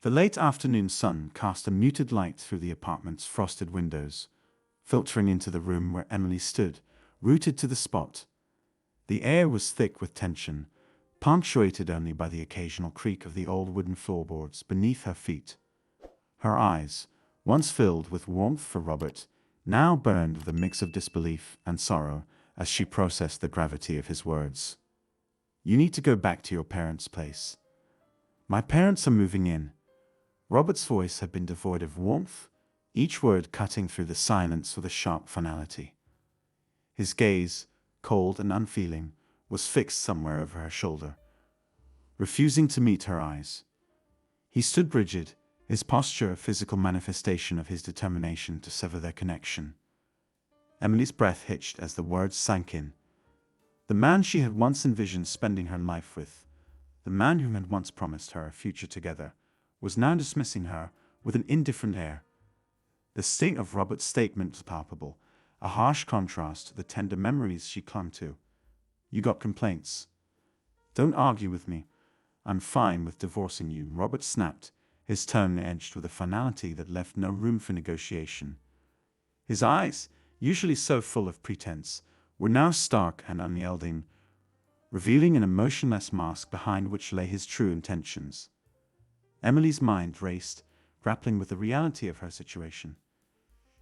The late afternoon sun cast a muted light through the apartment's frosted windows, filtering into the room where Emily stood, rooted to the spot. The air was thick with tension, punctuated only by the occasional creak of the old wooden floorboards beneath her feet. Her eyes, once filled with warmth for Robert, now burned with a mix of disbelief and sorrow as she processed the gravity of his words. "You need to go back to your parents' place. My parents are moving in." Robert's voice had been devoid of warmth, each word cutting through the silence with a sharp finality. His gaze, cold and unfeeling, was fixed somewhere over her shoulder, refusing to meet her eyes. He stood rigid, his posture a physical manifestation of his determination to sever their connection. Emily's breath hitched as the words sank in. The man she had once envisioned spending her life with, the man who had once promised her a future together, was now dismissing her with an indifferent air. The sting of Robert's statement was palpable, a harsh contrast to the tender memories she clung to. "You got complaints? Don't argue with me. I'm fine with divorcing you," Robert snapped, his tone edged with a finality that left no room for negotiation. His eyes, usually so full of pretense, were now stark and unyielding, revealing an emotionless mask behind which lay his true intentions. Emily's mind raced, grappling with the reality of her situation.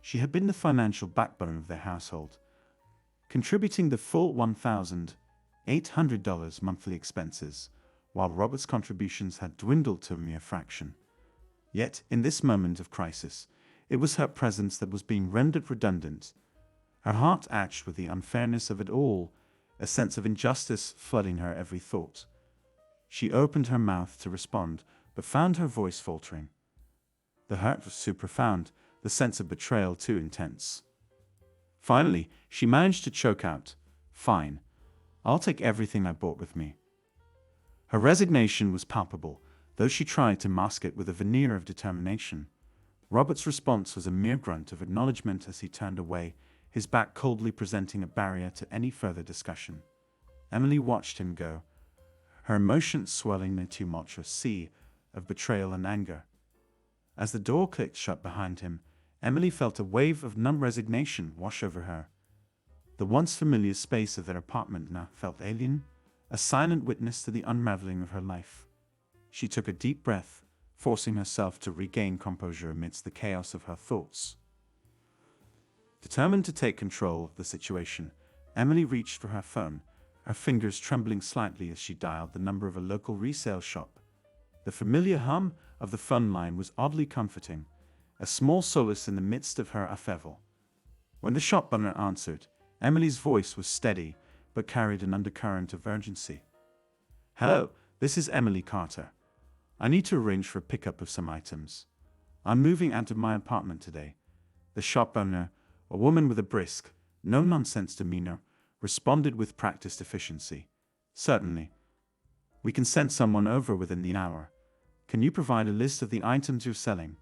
She had been the financial backbone of their household, contributing the full $1,800 monthly expenses, while Robert's contributions had dwindled to a mere fraction. Yet, in this moment of crisis, it was her presence that was being rendered redundant. Her heart ached with the unfairness of it all, a sense of injustice flooding her every thought. She opened her mouth to respond, but found her voice faltering. The hurt was too profound, the sense of betrayal too intense. Finally, she managed to choke out, "Fine. I'll take everything I brought with me." Her resignation was palpable, though she tried to mask it with a veneer of determination. Robert's response was a mere grunt of acknowledgement as he turned away, his back coldly presenting a barrier to any further discussion. Emily watched him go, her emotions swelling in a tumultuous sea of betrayal and anger. As the door clicked shut behind him, Emily felt a wave of numb resignation wash over her. The once familiar space of their apartment now felt alien, a silent witness to the unraveling of her life. She took a deep breath, forcing herself to regain composure amidst the chaos of her thoughts. Determined to take control of the situation, Emily reached for her phone, her fingers trembling slightly as she dialed the number of a local resale shop. The familiar hum of the phone line was oddly comforting, a small solace in the midst of her upheaval. When the shop owner answered, Emily's voice was steady, but carried an undercurrent of urgency. "Hello, this is Emily Carter. I need to arrange for a pickup of some items. I'm moving out of my apartment today." The shop owner, a woman with a brisk, no-nonsense demeanor, responded with practiced efficiency. "Certainly. We can send someone over within the hour. Can you provide a list of the items you're selling?"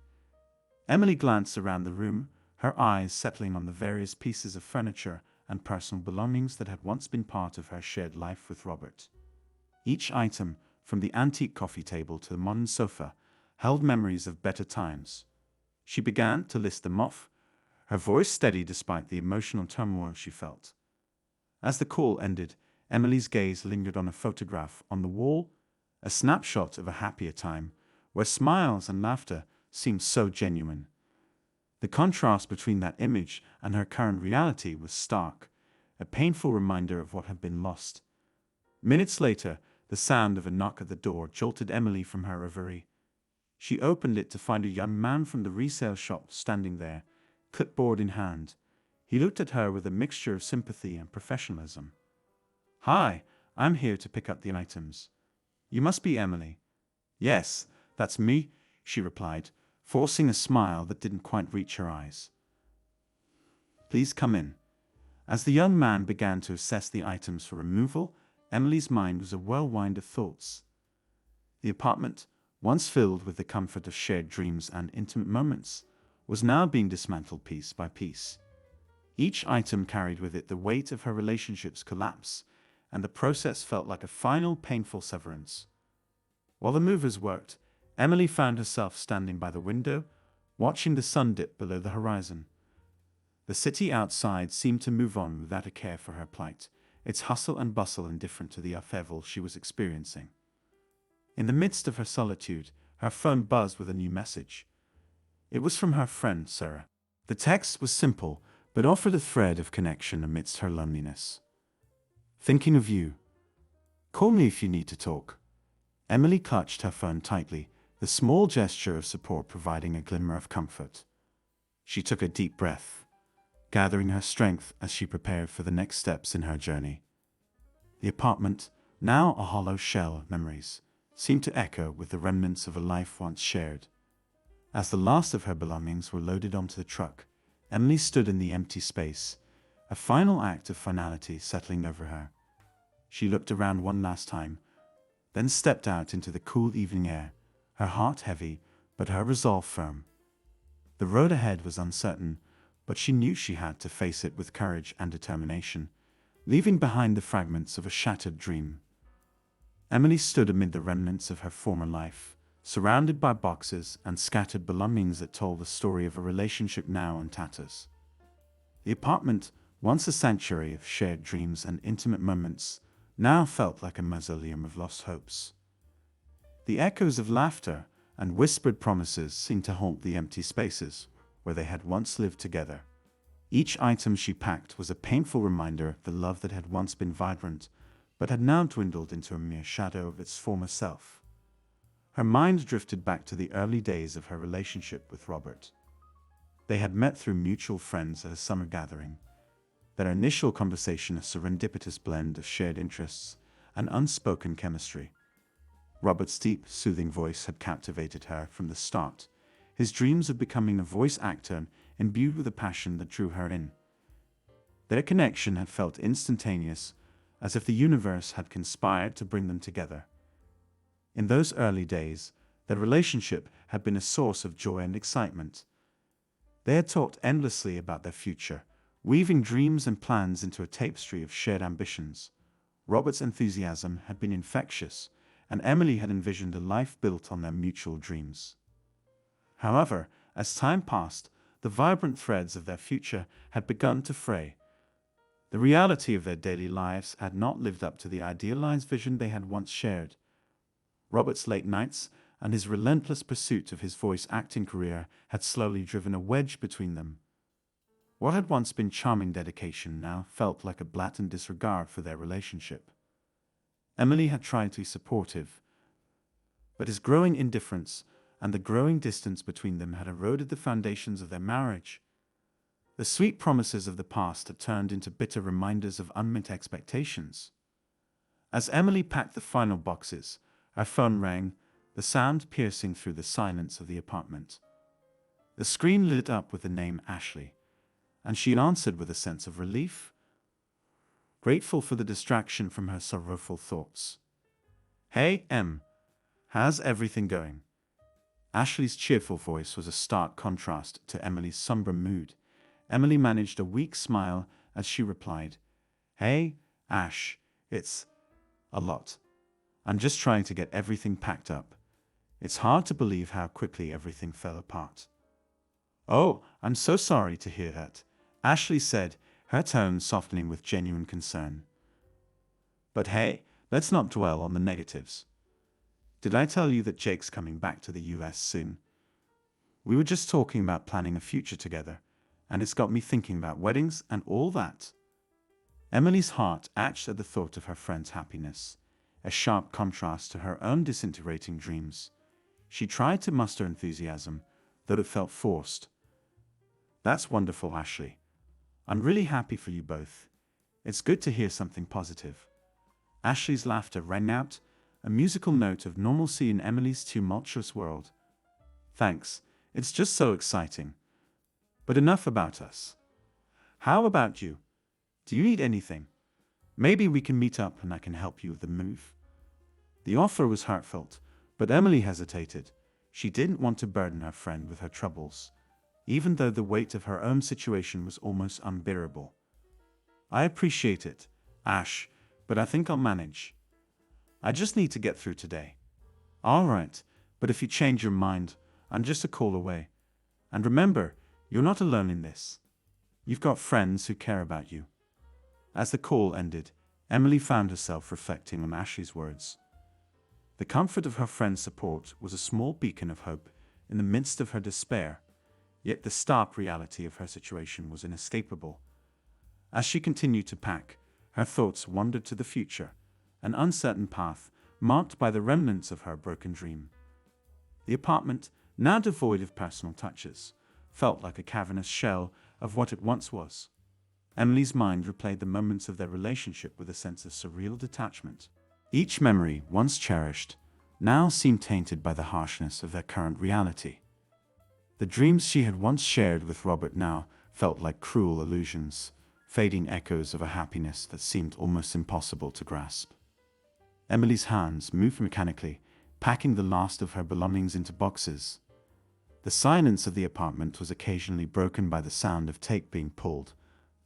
Emily glanced around the room, her eyes settling on the various pieces of furniture and personal belongings that had once been part of her shared life with Robert. Each item, from the antique coffee table to the modern sofa, held memories of better times. She began to list them off, her voice steady despite the emotional turmoil she felt. As the call ended, Emily's gaze lingered on a photograph on the wall, a snapshot of a happier time, where smiles and laughter seemed so genuine. The contrast between that image and her current reality was stark, a painful reminder of what had been lost. Minutes later, the sound of a knock at the door jolted Emily from her reverie. She opened it to find a young man from the resale shop standing there, clipboard in hand. He looked at her with a mixture of sympathy and professionalism. "Hi, I'm here to pick up the items. You must be Emily." "Yes, that's me," she replied, forcing a smile that didn't quite reach her eyes. "Please come in." As the young man began to assess the items for removal, Emily's mind was a whirlwind of thoughts. The apartment, once filled with the comfort of shared dreams and intimate moments, was now being dismantled piece by piece. Each item carried with it the weight of her relationship's collapse, and the process felt like a final painful severance. While the movers worked, Emily found herself standing by the window, watching the sun dip below the horizon. The city outside seemed to move on without a care for her plight, its hustle and bustle indifferent to the upheaval she was experiencing. In the midst of her solitude, her phone buzzed with a new message. It was from her friend, Sarah. The text was simple, but offered a thread of connection amidst her loneliness. "Thinking of you. Call me if you need to talk." Emily clutched her phone tightly, the small gesture of support providing a glimmer of comfort. She took a deep breath, gathering her strength as she prepared for the next steps in her journey. The apartment, now a hollow shell of memories, seemed to echo with the remnants of a life once shared. As the last of her belongings were loaded onto the truck, Emily stood in the empty space, a final act of finality settling over her. She looked around one last time, then stepped out into the cool evening air, her heart heavy, but her resolve firm. The road ahead was uncertain, but she knew she had to face it with courage and determination, leaving behind the fragments of a shattered dream. Emily stood amid the remnants of her former life, surrounded by boxes and scattered belongings that told the story of a relationship now in tatters. The apartment, once a sanctuary of shared dreams and intimate moments, now felt like a mausoleum of lost hopes. The echoes of laughter and whispered promises seemed to haunt the empty spaces where they had once lived together. Each item she packed was a painful reminder of the love that had once been vibrant, but had now dwindled into a mere shadow of its former self. Her mind drifted back to the early days of her relationship with Robert. They had met through mutual friends at a summer gathering. Their initial conversation a serendipitous blend of shared interests and unspoken chemistry. Robert's deep, soothing voice had captivated her from the start, his dreams of becoming a voice actor imbued with a passion that drew her in. Their connection had felt instantaneous, as if the universe had conspired to bring them together. In those early days, their relationship had been a source of joy and excitement. They had talked endlessly about their future, weaving dreams and plans into a tapestry of shared ambitions. Robert's enthusiasm had been infectious, and Emily had envisioned a life built on their mutual dreams. However, as time passed, the vibrant threads of their future had begun to fray. The reality of their daily lives had not lived up to the idealized vision they had once shared. Robert's late nights and his relentless pursuit of his voice acting career had slowly driven a wedge between them. What had once been charming dedication now felt like a blatant disregard for their relationship. Emily had tried to be supportive, but his growing indifference and the growing distance between them had eroded the foundations of their marriage. The sweet promises of the past had turned into bitter reminders of unmet expectations. As Emily packed the final boxes, her phone rang, the sound piercing through the silence of the apartment. The screen lit up with the name Ashley, and she answered with a sense of relief, grateful for the distraction from her sorrowful thoughts. "Hey, Em. How's everything going?" Ashley's cheerful voice was a stark contrast to Emily's somber mood. Emily managed a weak smile as she replied, "Hey, Ash, it's a lot. I'm just trying to get everything packed up. It's hard to believe how quickly everything fell apart." "Oh, I'm so sorry to hear that," Ashley said, her tone softening with genuine concern. "But hey, let's not dwell on the negatives. Did I tell you that Jake's coming back to the US soon? We were just talking about planning a future together, and it's got me thinking about weddings and all that." Emily's heart ached at the thought of her friend's happiness, a sharp contrast to her own disintegrating dreams. She tried to muster enthusiasm, though it felt forced. "That's wonderful, Ashley. I'm really happy for you both. It's good to hear something positive." Ashley's laughter rang out, a musical note of normalcy in Emily's tumultuous world. "Thanks, it's just so exciting. But enough about us. How about you? Do you need anything? Maybe we can meet up and I can help you with the move." The offer was heartfelt, but Emily hesitated. She didn't want to burden her friend with her troubles, even though the weight of her own situation was almost unbearable. "I appreciate it, Ash, but I think I'll manage. I just need to get through today." "All right, But if you change your mind, I'm just a call away. And remember, you're not alone in this. You've got friends who care about you." As the call ended, Emily found herself reflecting on Ashley's words. The comfort of her friend's support was a small beacon of hope in the midst of her despair, yet the stark reality of her situation was inescapable. As she continued to pack, her thoughts wandered to the future, an uncertain path marked by the remnants of her broken dream. The apartment, now devoid of personal touches, felt like a cavernous shell of what it once was. Emily's mind replayed the moments of their relationship with a sense of surreal detachment. Each memory, once cherished, now seemed tainted by the harshness of their current reality. The dreams she had once shared with Robert now felt like cruel illusions, fading echoes of a happiness that seemed almost impossible to grasp. Emily's hands moved mechanically, packing the last of her belongings into boxes. The silence of the apartment was occasionally broken by the sound of tape being pulled,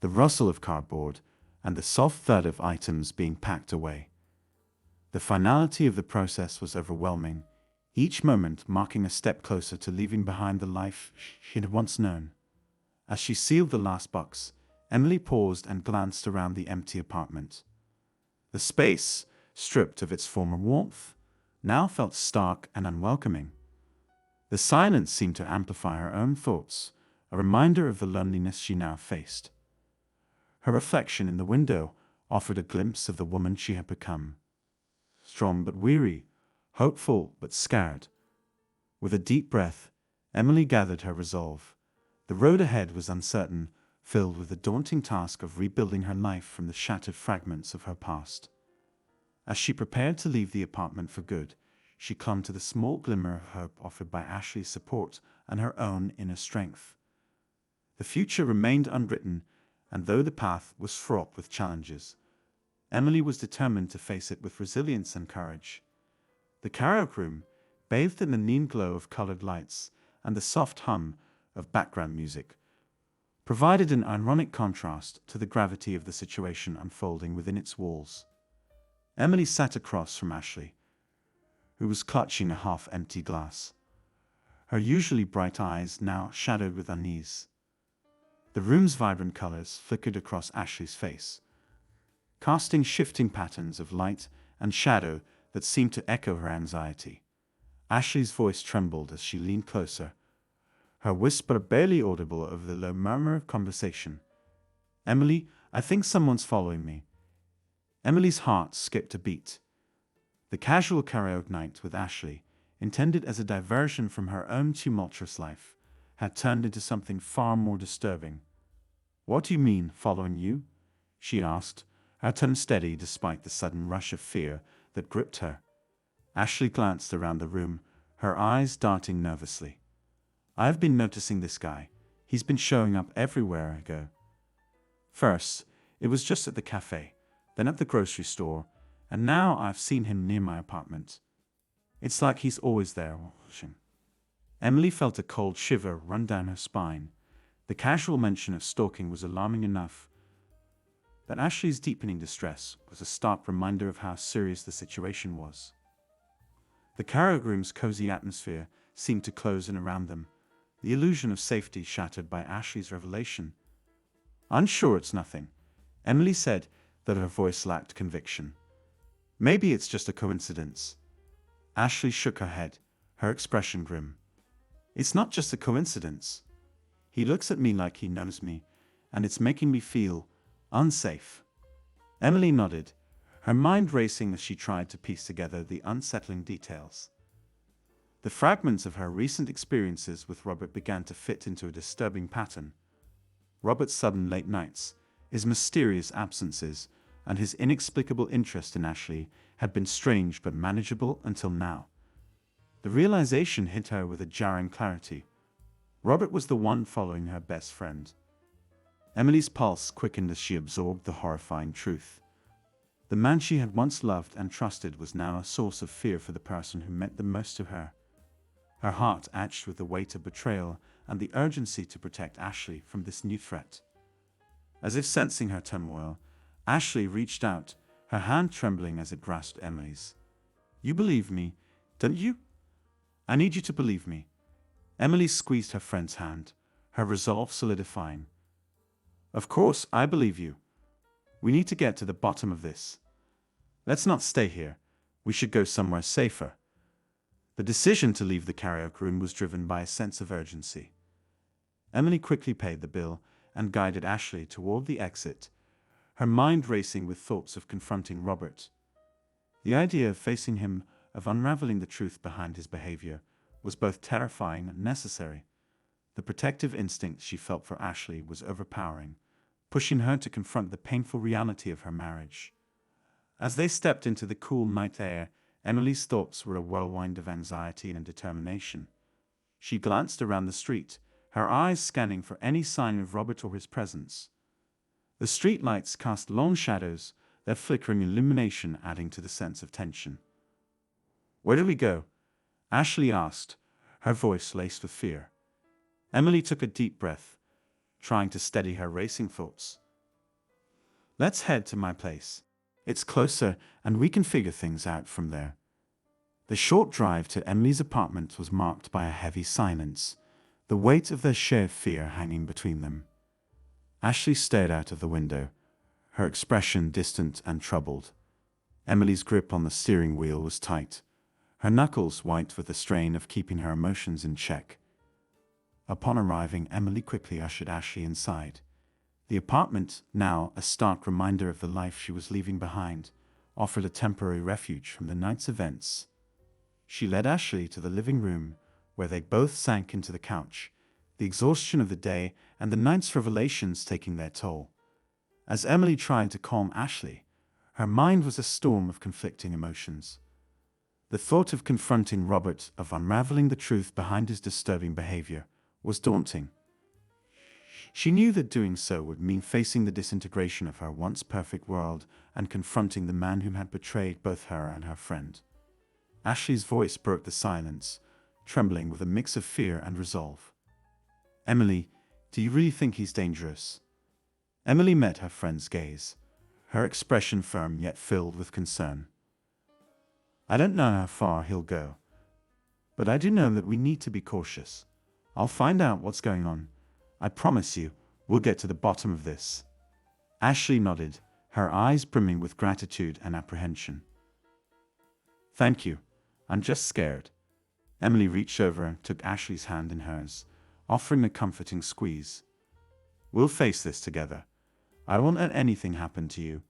the rustle of cardboard, and the soft thud of items being packed away. The finality of the process was overwhelming, each moment marking a step closer to leaving behind the life she had once known. As she sealed the last box, Emily paused and glanced around the empty apartment. The space, stripped of its former warmth, now felt stark and unwelcoming. The silence seemed to amplify her own thoughts, a reminder of the loneliness she now faced. Her reflection in the window offered a glimpse of the woman she had become. Strong but weary, hopeful but scared. With a deep breath, Emily gathered her resolve. The road ahead was uncertain, filled with the daunting task of rebuilding her life from the shattered fragments of her past. As she prepared to leave the apartment for good, she clung to the small glimmer of hope offered by Ashley's support and her own inner strength. The future remained unwritten, and though the path was fraught with challenges, Emily was determined to face it with resilience and courage. The karaoke room, bathed in the neon glow of colored lights and the soft hum of background music, provided an ironic contrast to the gravity of the situation unfolding within its walls. Emily sat across from Ashley, who was clutching a half-empty glass, her usually bright eyes now shadowed with unease. The room's vibrant colors flickered across Ashley's face, casting shifting patterns of light and shadow that seemed to echo her anxiety. Ashley's voice trembled as she leaned closer, her whisper barely audible over the low murmur of conversation. "Emily, I think someone's following me." Emily's heart skipped a beat. The casual karaoke night with Ashley, intended as a diversion from her own tumultuous life, had turned into something far more disturbing. "What do you mean, following you?" she asked, her tone steady despite the sudden rush of fear that gripped her. Ashley glanced around the room, her eyes darting nervously. "I've been noticing this guy. He's been showing up everywhere I go. First, it was just at the cafe, then at the grocery store, and now I've seen him near my apartment. It's like he's always there watching." Emily felt a cold shiver run down her spine. The casual mention of stalking was alarming enough, but Ashley's deepening distress was a stark reminder of how serious the situation was. The karaoke room's cozy atmosphere seemed to close in around them, the illusion of safety shattered by Ashley's revelation. "Unsure it's nothing," Emily said, though her voice lacked conviction. "Maybe it's just a coincidence." Ashley shook her head, her expression grim. "It's not just a coincidence. He looks at me like he knows me, and it's making me feel unsafe." Emily nodded, her mind racing as she tried to piece together the unsettling details. The fragments of her recent experiences with Robert began to fit into a disturbing pattern. Robert's sudden late nights, his mysterious absences, and his inexplicable interest in Ashley had been strange but manageable until now. The realization hit her with a jarring clarity. Robert was the one following her best friend. Emily's pulse quickened as she absorbed the horrifying truth. The man she had once loved and trusted was now a source of fear for the person who meant the most to her. Her heart ached with the weight of betrayal and the urgency to protect Ashley from this new threat. As if sensing her turmoil, Ashley reached out, her hand trembling as it grasped Emily's. "You believe me, don't you?" I need you to believe me. Emily squeezed her friend's hand, her resolve solidifying. Of course, I believe you. We need to get to the bottom of this. Let's not stay here. We should go somewhere safer. The decision to leave the karaoke room was driven by a sense of urgency. Emily quickly paid the bill and guided Ashley toward the exit, her mind racing with thoughts of confronting Robert. The idea of facing him, of unraveling the truth behind his behavior, was both terrifying and necessary. The protective instinct she felt for Ashley was overpowering, pushing her to confront the painful reality of her marriage. As they stepped into the cool night air, Emily's thoughts were a whirlwind of anxiety and determination. She glanced around the street, her eyes scanning for any sign of Robert or his presence. The street lights cast long shadows, their flickering illumination adding to the sense of tension. "Where do we go?" Ashley asked, her voice laced with fear. Emily took a deep breath, trying to steady her racing thoughts. "Let's head to my place. It's closer, and we can figure things out from there." The short drive to Emily's apartment was marked by a heavy silence, the weight of their shared fear hanging between them. Ashley stared out of the window, her expression distant and troubled. Emily's grip on the steering wheel was tight, her knuckles white with the strain of keeping her emotions in check. Upon arriving, Emily quickly ushered Ashley inside. The apartment, now a stark reminder of the life she was leaving behind, offered a temporary refuge from the night's events. She led Ashley to the living room, where they both sank into the couch, the exhaustion of the day and the night's revelations taking their toll. As Emily tried to calm Ashley, her mind was a storm of conflicting emotions. The thought of confronting Robert, of unraveling the truth behind his disturbing behavior, was daunting. She knew that doing so would mean facing the disintegration of her once perfect world and confronting the man who had betrayed both her and her friend. Ashley's voice broke the silence, trembling with a mix of fear and resolve. "Emily, do you really think he's dangerous?" Emily met her friend's gaze, her expression firm yet filled with concern. "I don't know how far he'll go, but I do know that we need to be cautious. I'll find out what's going on. I promise you, we'll get to the bottom of this." Ashley nodded, her eyes brimming with gratitude and apprehension. "Thank you. I'm just scared." Emily reached over and took Ashley's hand in hers, offering a comforting squeeze. "We'll face this together. I won't let anything happen to you."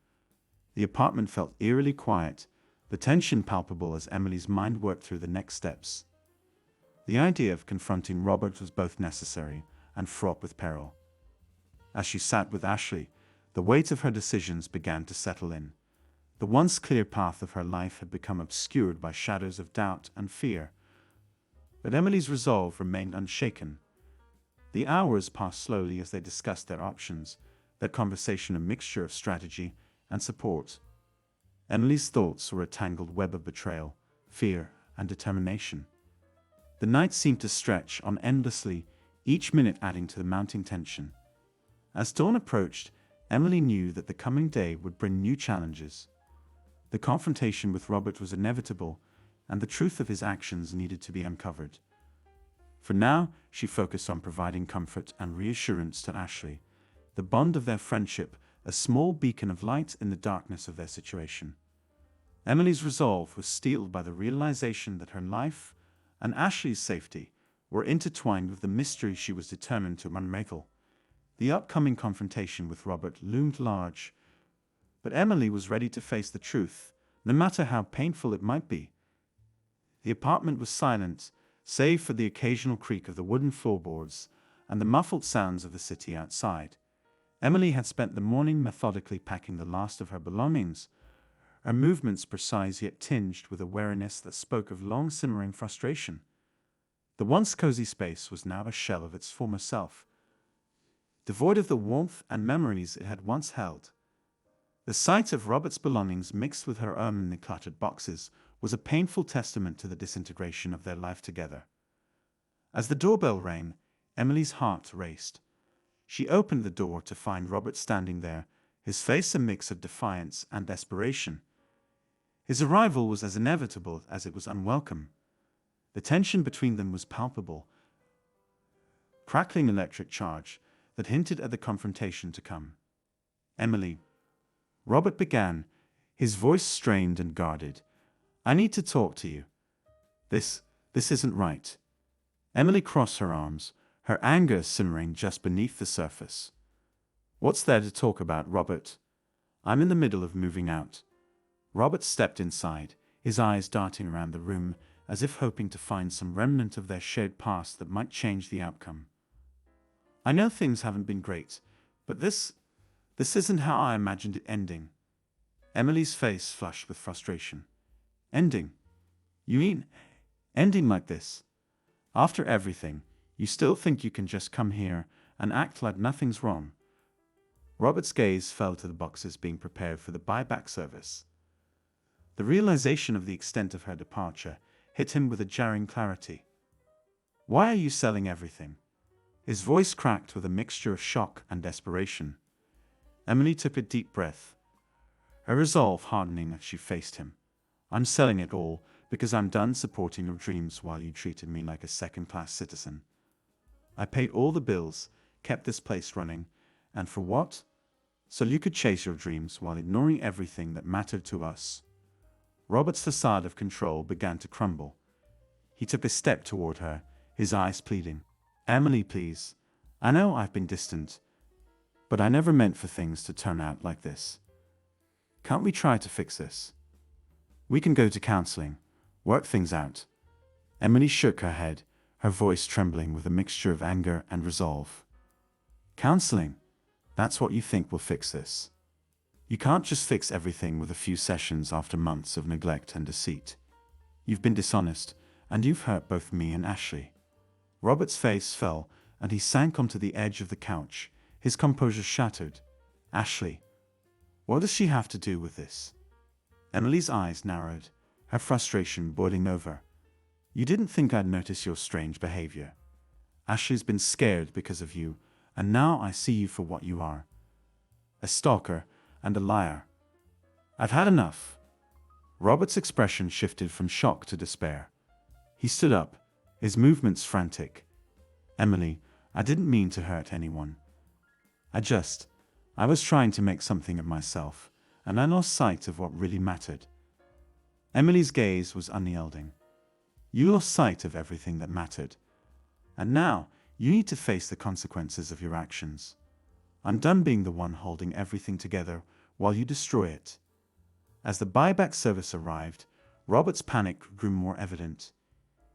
The apartment felt eerily quiet, the tension palpable as Emily's mind worked through the next steps. The idea of confronting Robert was both necessary and fraught with peril. As she sat with Ashley, the weight of her decisions began to settle in. The once clear path of her life had become obscured by shadows of doubt and fear. But Emily's resolve remained unshaken. The hours passed slowly as they discussed their options, their conversation a mixture of strategy and support. Emily's thoughts were a tangled web of betrayal, fear, and determination. The night seemed to stretch on endlessly, each minute adding to the mounting tension. As dawn approached, Emily knew that the coming day would bring new challenges. The confrontation with Robert was inevitable, and the truth of his actions needed to be uncovered. For now, she focused on providing comfort and reassurance to Ashley, the bond of their friendship a small beacon of light in the darkness of their situation. Emily's resolve was steeled by the realization that her life and Ashley's safety were intertwined with the mystery she was determined to unravel. The upcoming confrontation with Robert loomed large, but Emily was ready to face the truth, no matter how painful it might be. The apartment was silent, save for the occasional creak of the wooden floorboards and the muffled sounds of the city outside. Emily had spent the morning methodically packing the last of her belongings, her movements precise yet tinged with a wariness that spoke of long-simmering frustration. The once cozy space was now a shell of its former self, devoid of the warmth and memories it had once held. The sight of Robert's belongings mixed with her own in the cluttered boxes was a painful testament to the disintegration of their life together. As the doorbell rang, Emily's heart raced. She opened the door to find Robert standing there, his face a mix of defiance and desperation. His arrival was as inevitable as it was unwelcome. The tension between them was palpable, crackling electric charge that hinted at the confrontation to come. "Emily," Robert began, his voice strained and guarded. "I need to talk to you. This isn't right." Emily crossed her arms, her anger simmering just beneath the surface. "What's there to talk about, Robert? I'm in the middle of moving out." Robert stepped inside, his eyes darting around the room as if hoping to find some remnant of their shared past that might change the outcome. "I know things haven't been great, but this isn't how I imagined it ending." Emily's face flushed with frustration. "Ending? You mean ending like this? After everything, you still think you can just come here and act like nothing's wrong?" Robert's gaze fell to the boxes being prepared for the buyback service. The realization of the extent of her departure hit him with a jarring clarity. "Why are you selling everything?" His voice cracked with a mixture of shock and desperation. Emily took a deep breath, her resolve hardening as she faced him. "I'm selling it all because I'm done supporting your dreams while you treated me like a second-class citizen. I paid all the bills, kept this place running, and for what? So you could chase your dreams while ignoring everything that mattered to us." Robert's facade of control began to crumble. He took a step toward her, his eyes pleading. "Emily, please. I know I've been distant, but I never meant for things to turn out like this. Can't we try to fix this? We can go to counseling, work things out." Emily shook her head, her voice trembling with a mixture of anger and resolve. "Counseling? That's what you think will fix this? You can't just fix everything with a few sessions after months of neglect and deceit. You've been dishonest, and you've hurt both me and Ashley." Robert's face fell, and he sank onto the edge of the couch, his composure shattered. "Ashley? What does she have to do with this?" Emily's eyes narrowed, her frustration boiling over. "You didn't think I'd notice your strange behavior. Ashley's been scared because of you, and now I see you for what you are. A stalker and a liar. I've had enough." Robert's expression shifted from shock to despair. He stood up, his movements frantic. "Emily, I didn't mean to hurt anyone. I was trying to make something of myself, and I lost sight of what really mattered." Emily's gaze was unyielding. "You lost sight of everything that mattered. And now, you need to face the consequences of your actions. I'm done being the one holding everything together while you destroy it." As the buyback service arrived, Robert's panic grew more evident.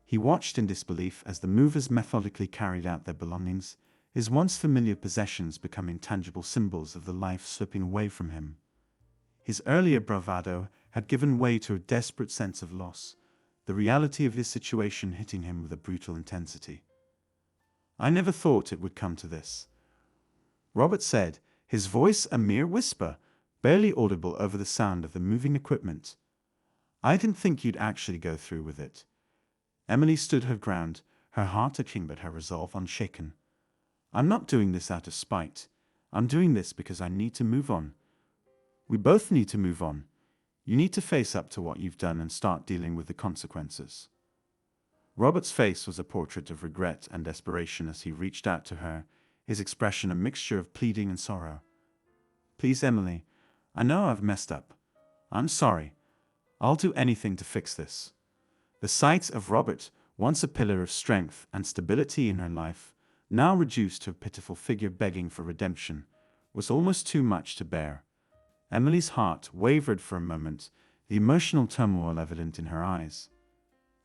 He watched in disbelief as the movers methodically carried out their belongings, his once familiar possessions becoming tangible symbols of the life slipping away from him. His earlier bravado had given way to a desperate sense of loss, the reality of his situation hitting him with a brutal intensity. "I never thought it would come to this," Robert said, his voice a mere whisper, barely audible over the sound of the moving equipment. "I didn't think you'd actually go through with it." Emily stood her ground, her heart aching but her resolve unshaken. "I'm not doing this out of spite. I'm doing this because I need to move on. We both need to move on. You need to face up to what you've done and start dealing with the consequences." Robert's face was a portrait of regret and desperation as he reached out to her, his expression a mixture of pleading and sorrow. "Please, Emily, I know I've messed up. I'm sorry. I'll do anything to fix this." The sight of Robert, once a pillar of strength and stability in her life, now reduced to a pitiful figure begging for redemption, was almost too much to bear. Emily's heart wavered for a moment, the emotional turmoil evident in her eyes.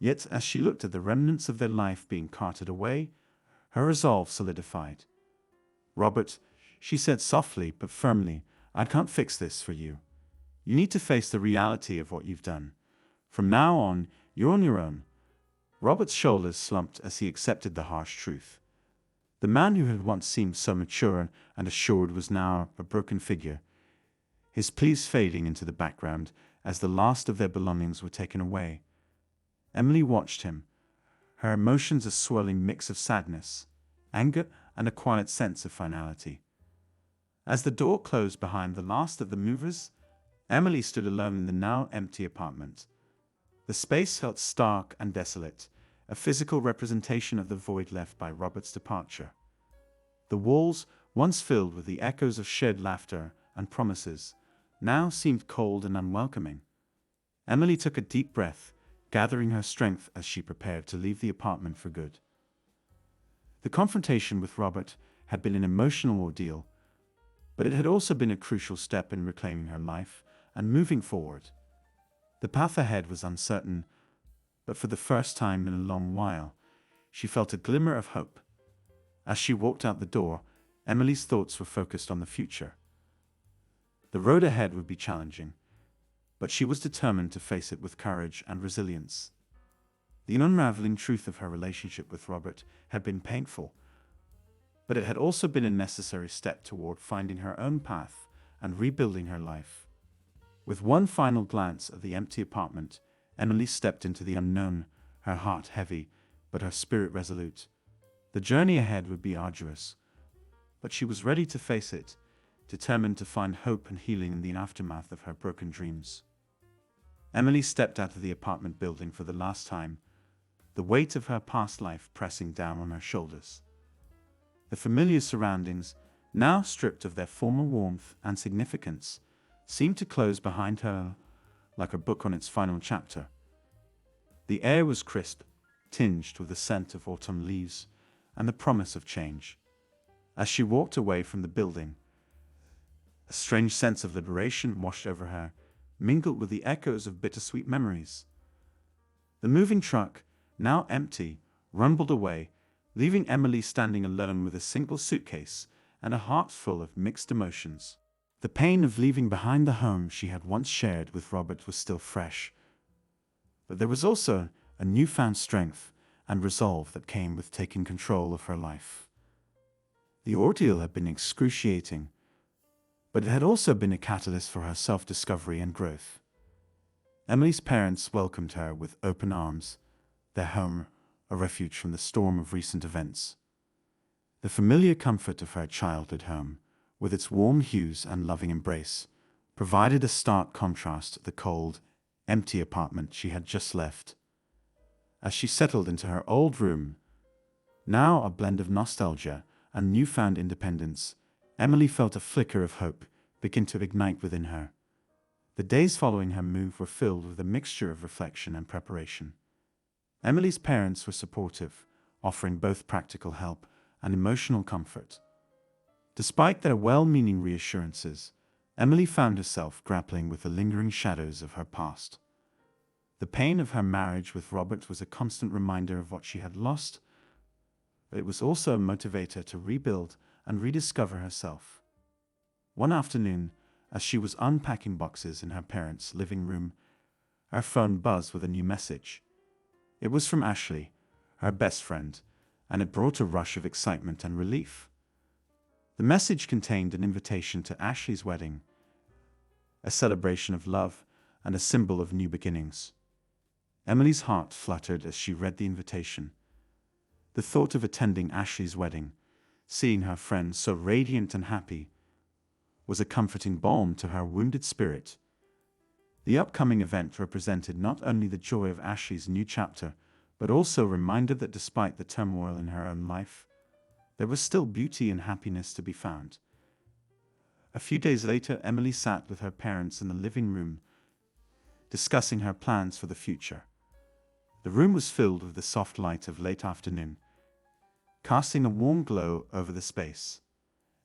Yet, as she looked at the remnants of their life being carted away, her resolve solidified. "Robert," she said softly but firmly, "I can't fix this for you. You need to face the reality of what you've done. From now on, you're on your own." Robert's shoulders slumped as he accepted the harsh truth. The man who had once seemed so mature and assured was now a broken figure, his pleas fading into the background as the last of their belongings were taken away. Emily watched him, her emotions a swirling mix of sadness, anger, and a quiet sense of finality. As the door closed behind the last of the movers, Emily stood alone in the now empty apartment. The space felt stark and desolate, a physical representation of the void left by Robert's departure. The walls, once filled with the echoes of shared laughter and promises, now seemed cold and unwelcoming. Emily took a deep breath, gathering her strength as she prepared to leave the apartment for good. The confrontation with Robert had been an emotional ordeal, but it had also been a crucial step in reclaiming her life and moving forward. The path ahead was uncertain, but for the first time in a long while, she felt a glimmer of hope. As she walked out the door, Emily's thoughts were focused on the future. The road ahead would be challenging, but she was determined to face it with courage and resilience. The unraveling truth of her relationship with Robert had been painful, but it had also been a necessary step toward finding her own path and rebuilding her life. With one final glance at the empty apartment, Emily stepped into the unknown, her heart heavy, but her spirit resolute. The journey ahead would be arduous, but she was ready to face it, determined to find hope and healing in the aftermath of her broken dreams. Emily stepped out of the apartment building for the last time, the weight of her past life pressing down on her shoulders. The familiar surroundings, now stripped of their former warmth and significance, seemed to close behind her like a book on its final chapter. The air was crisp, tinged with the scent of autumn leaves and the promise of change. As she walked away from the building, a strange sense of liberation washed over her, mingled with the echoes of bittersweet memories. The moving truck, now empty, rumbled away, leaving Emily standing alone with a single suitcase and a heart full of mixed emotions. The pain of leaving behind the home she had once shared with Robert was still fresh, but there was also a newfound strength and resolve that came with taking control of her life. The ordeal had been excruciating, but it had also been a catalyst for her self-discovery and growth. Emily's parents welcomed her with open arms, their home a refuge from the storm of recent events. The familiar comfort of her childhood home, with its warm hues and loving embrace, provided a stark contrast to the cold, empty apartment she had just left. As she settled into her old room, now a blend of nostalgia and newfound independence, Emily felt a flicker of hope begin to ignite within her. The days following her move were filled with a mixture of reflection and preparation. Emily's parents were supportive, offering both practical help and emotional comfort. Despite their well-meaning reassurances, Emily found herself grappling with the lingering shadows of her past. The pain of her marriage with Robert was a constant reminder of what she had lost, but it was also a motivator to rebuild and rediscover herself. One afternoon, as she was unpacking boxes in her parents' living room, her phone buzzed with a new message. It was from Ashley, her best friend, and it brought a rush of excitement and relief. The message contained an invitation to Ashley's wedding, a celebration of love and a symbol of new beginnings. Emily's heart fluttered as she read the invitation. The thought of attending Ashley's wedding, seeing her friend so radiant and happy, was a comforting balm to her wounded spirit. The upcoming event represented not only the joy of Ashley's new chapter, but also a reminder that despite the turmoil in her own life, there was still beauty and happiness to be found. A few days later, Emily sat with her parents in the living room, discussing her plans for the future. The room was filled with the soft light of late afternoon, casting a warm glow over the space.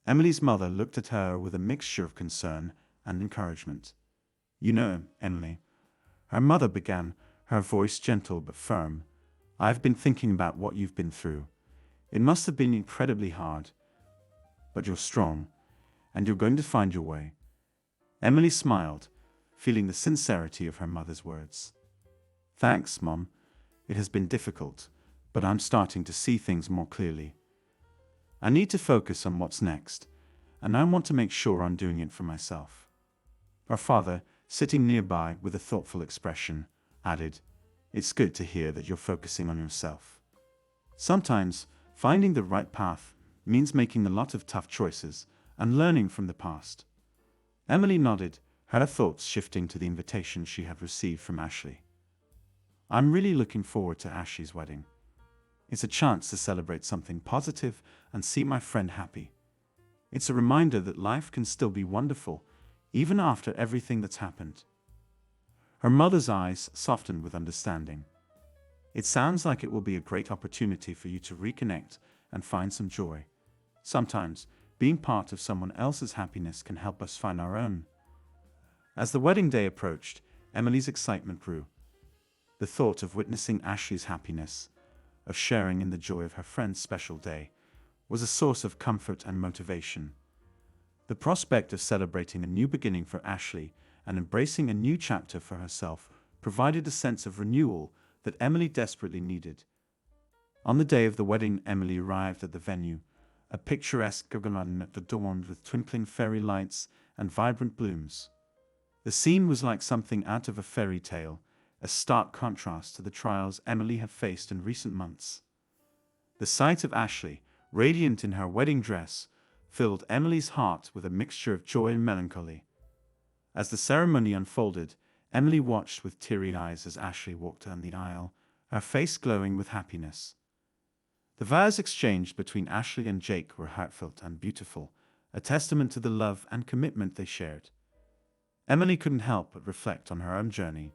Emily's mother looked at her with a mixture of concern and encouragement. "You know, Emily," her mother began, her voice gentle but firm, "I've been thinking about what you've been through. It must have been incredibly hard, but you're strong, and you're going to find your way." Emily smiled, feeling the sincerity of her mother's words. "Thanks, Mom. It has been difficult, but I'm starting to see things more clearly. I need to focus on what's next, and I want to make sure I'm doing it for myself." Her father, sitting nearby with a thoughtful expression, added, "It's good to hear that you're focusing on yourself. Sometimes, finding the right path means making a lot of tough choices and learning from the past." Emily nodded, her thoughts shifting to the invitation she had received from Ashley. "I'm really looking forward to Ashley's wedding. It's a chance to celebrate something positive and see my friend happy. It's a reminder that life can still be wonderful, even after everything that's happened. Her mother's eyes softened with understanding. It sounds like it will be a great opportunity for you to reconnect and find some joy. Sometimes, being part of someone else's happiness can help us find our own. As the wedding day approached, Emily's excitement grew. The thought of witnessing Ashley's happiness, of sharing in the joy of her friend's special day, was a source of comfort and motivation. The prospect of celebrating a new beginning for Ashley and embracing a new chapter for herself provided a sense of renewal that Emily desperately needed. On the day of the wedding, Emily arrived at the venue, a picturesque garden adorned with twinkling fairy lights and vibrant blooms. The scene was like something out of a fairy tale, a stark contrast to the trials Emily had faced in recent months. The sight of Ashley, radiant in her wedding dress, filled Emily's heart with a mixture of joy and melancholy. As the ceremony unfolded, Emily watched with teary eyes as Ashley walked down the aisle, her face glowing with happiness. The vows exchanged between Ashley and Jake were heartfelt and beautiful, a testament to the love and commitment they shared. Emily couldn't help but reflect on her own journey,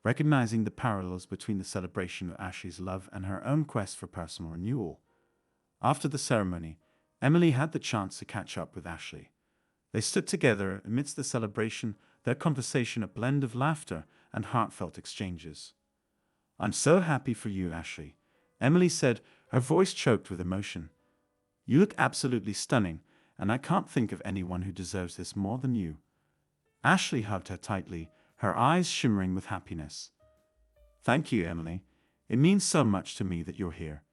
recognizing the parallels between the celebration of Ashley's love and her own quest for personal renewal. After the ceremony, Emily had the chance to catch up with Ashley. They stood together amidst the celebration, their conversation a blend of laughter and heartfelt exchanges. "I'm so happy for you, Ashley," Emily said, her voice choked with emotion. "You look absolutely stunning, and I can't think of anyone who deserves this more than you." Ashley hugged her tightly, her eyes shimmering with happiness. "Thank you, Emily. It means so much to me that you're here.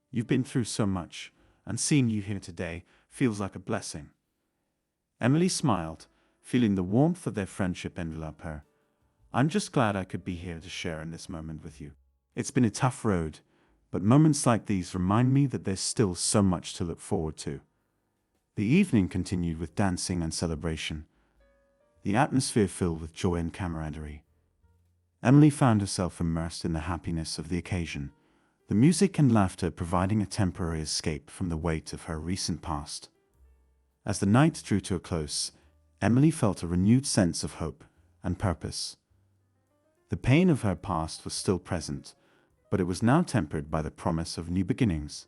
You've been through so much, and seeing you here today feels like a blessing." Emily smiled, feeling the warmth of their friendship envelop her. "I'm just glad I could be here to share in this moment with you. It's been a tough road, but moments like these remind me that there's still so much to look forward to." The evening continued with dancing and celebration, the atmosphere filled with joy and camaraderie. Emily found herself immersed in the happiness of the occasion, the music and laughter providing a temporary escape from the weight of her recent past. As the night drew to a close, Emily felt a renewed sense of hope and purpose. The pain of her past was still present, but it was now tempered by the promise of new beginnings.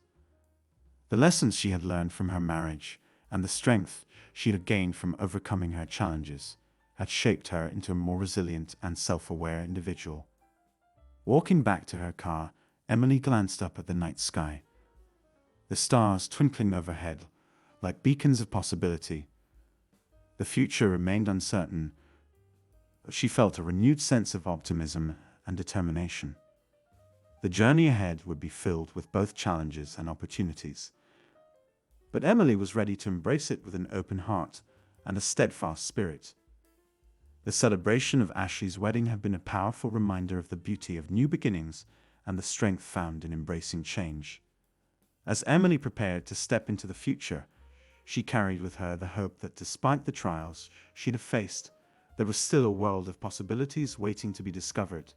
The lessons she had learned from her marriage and the strength she had gained from overcoming her challenges had shaped her into a more resilient and self-aware individual. Walking back to her car, Emily glanced up at the night sky. The stars twinkling overhead like beacons of possibility. The future remained uncertain, but she felt a renewed sense of optimism and determination. The journey ahead would be filled with both challenges and opportunities, but Emily was ready to embrace it with an open heart and a steadfast spirit. The celebration of Ashley's wedding had been a powerful reminder of the beauty of new beginnings and the strength found in embracing change. As Emily prepared to step into the future, she carried with her the hope that despite the trials she'd have faced, there was still a world of possibilities waiting to be discovered.